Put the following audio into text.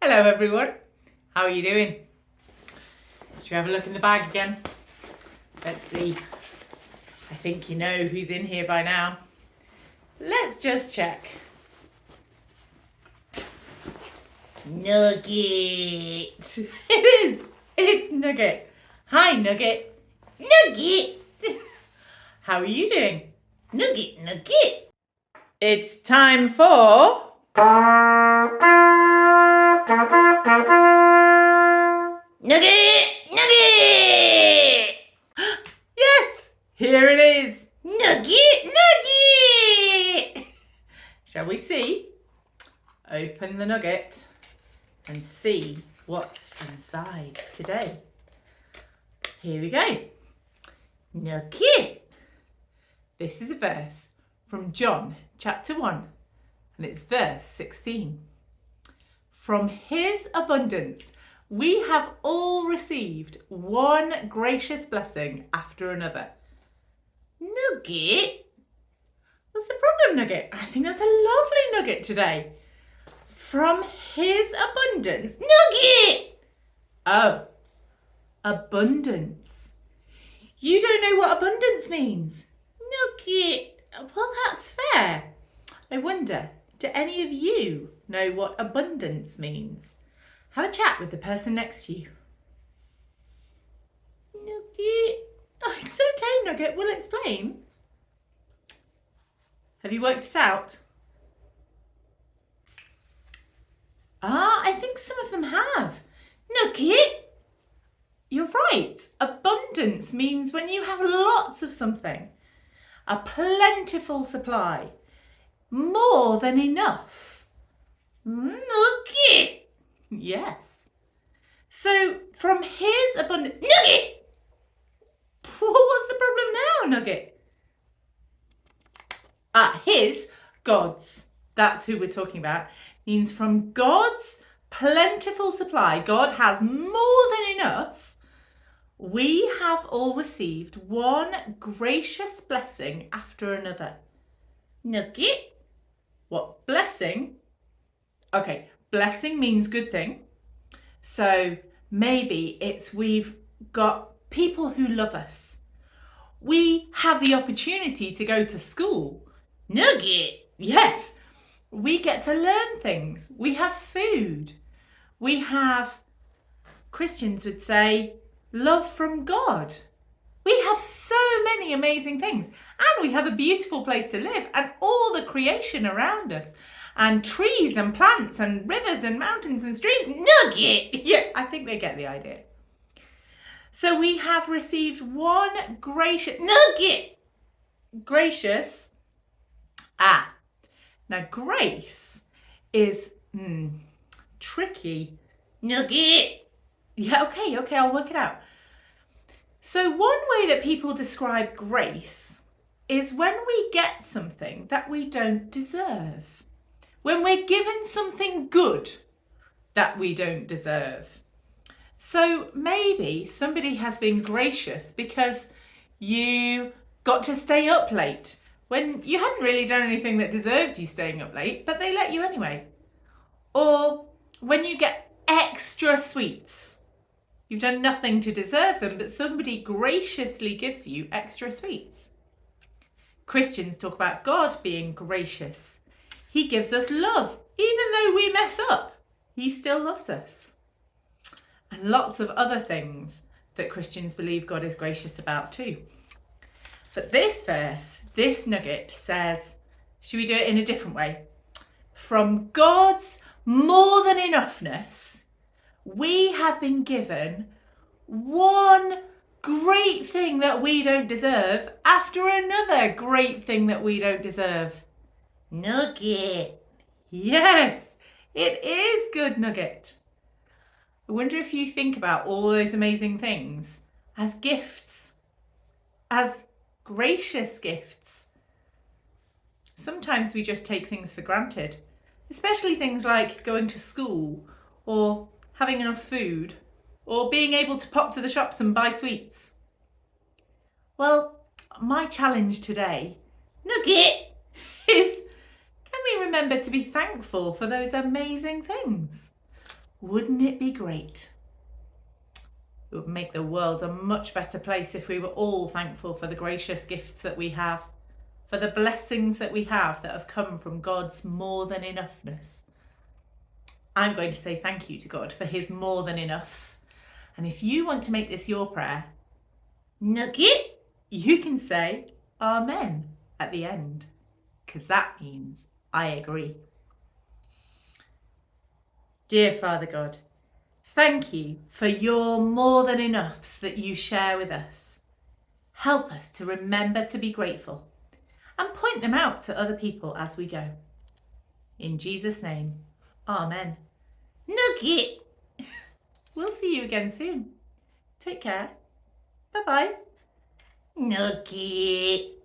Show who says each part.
Speaker 1: Hello everyone, how are you doing? Should we have a look in the bag again? Let's see. I think you know who's in here by now. Let's just check. Nugget! It is! It's Nugget. Hi Nugget. Nugget! How are you doing? Nugget, Nugget! It's time for... Nugget! Nugget! Yes! Here it is! Nugget! Nugget! Shall we see? Open the nugget and see what's inside today. Here we go. Nugget! This is a verse from John chapter 1 and it's verse 16. From his abundance we have all received one gracious blessing after another. Nugget? What's the problem, Nugget? I think that's a lovely nugget today. From his abundance. Nugget! Oh, abundance. You don't know what abundance means. Nugget. Well, that's fair. I wonder, do any of you know what abundance means? Have a chat with the person next to you. Nugget. Oh, it's okay, Nugget. We'll explain. Have you worked it out? I think some of them have. Nugget. You're right. Abundance means when you have lots of something. A plentiful supply. More than enough. Nugget. Yes. So from his abundance... Nugget! What's the problem now, Nugget? His, God's. That's who we're talking about. Means from God's plentiful supply. God has more than enough. We have all received one gracious blessing after another. Nugget? What? Blessing? Okay, blessing means good thing. So maybe it's we've got people who love us. We have the opportunity to go to school. Nugget! Yes, we get to learn things. We have food. We have, Christians would say, love from God. We have so many amazing things. And we have a beautiful place to live and all the creation around us. And trees and plants and rivers and mountains and streams. Nugget! Yeah, I think they get the idea. So we have received one gracious... Nugget! Gracious. Now grace is tricky. Nugget! Yeah, okay, I'll work it out. So one way that people describe grace is when we get something that we don't deserve. When we're given something good that we don't deserve. So maybe somebody has been gracious because you got to stay up late when you hadn't really done anything that deserved you staying up late, but they let you anyway. Or when you get extra sweets. You've done nothing to deserve them, but somebody graciously gives you extra sweets. Christians talk about God being gracious. He gives us love. Even though we mess up, he still loves us. And lots of other things that Christians believe God is gracious about too. But this verse, this nugget says, should we do it in a different way? From God's more than enoughness, we have been given one great thing that we don't deserve after another great thing that we don't deserve. Nugget. Yes, it is good, Nugget. I wonder if you think about all those amazing things as gifts, as gracious gifts. Sometimes we just take things for granted, especially things like going to school or having enough food or being able to pop to the shops and buy sweets. Well, my challenge today, Nugget, is can we remember to be thankful for those amazing things? Wouldn't it be great? It would make the world a much better place if we were all thankful for the gracious gifts that we have, for the blessings that we have that have come from God's more than enoughness. I'm going to say thank you to God for his more than enoughs. And if you want to make this your prayer, Nugget, you can say Amen at the end, because that means I agree. Dear Father God, thank you for your more than enoughs that you share with us. Help us to remember to be grateful and point them out to other people as we go. In Jesus' name, Amen. Nugget! We'll see you again soon. Take care. Bye-bye. Nugget!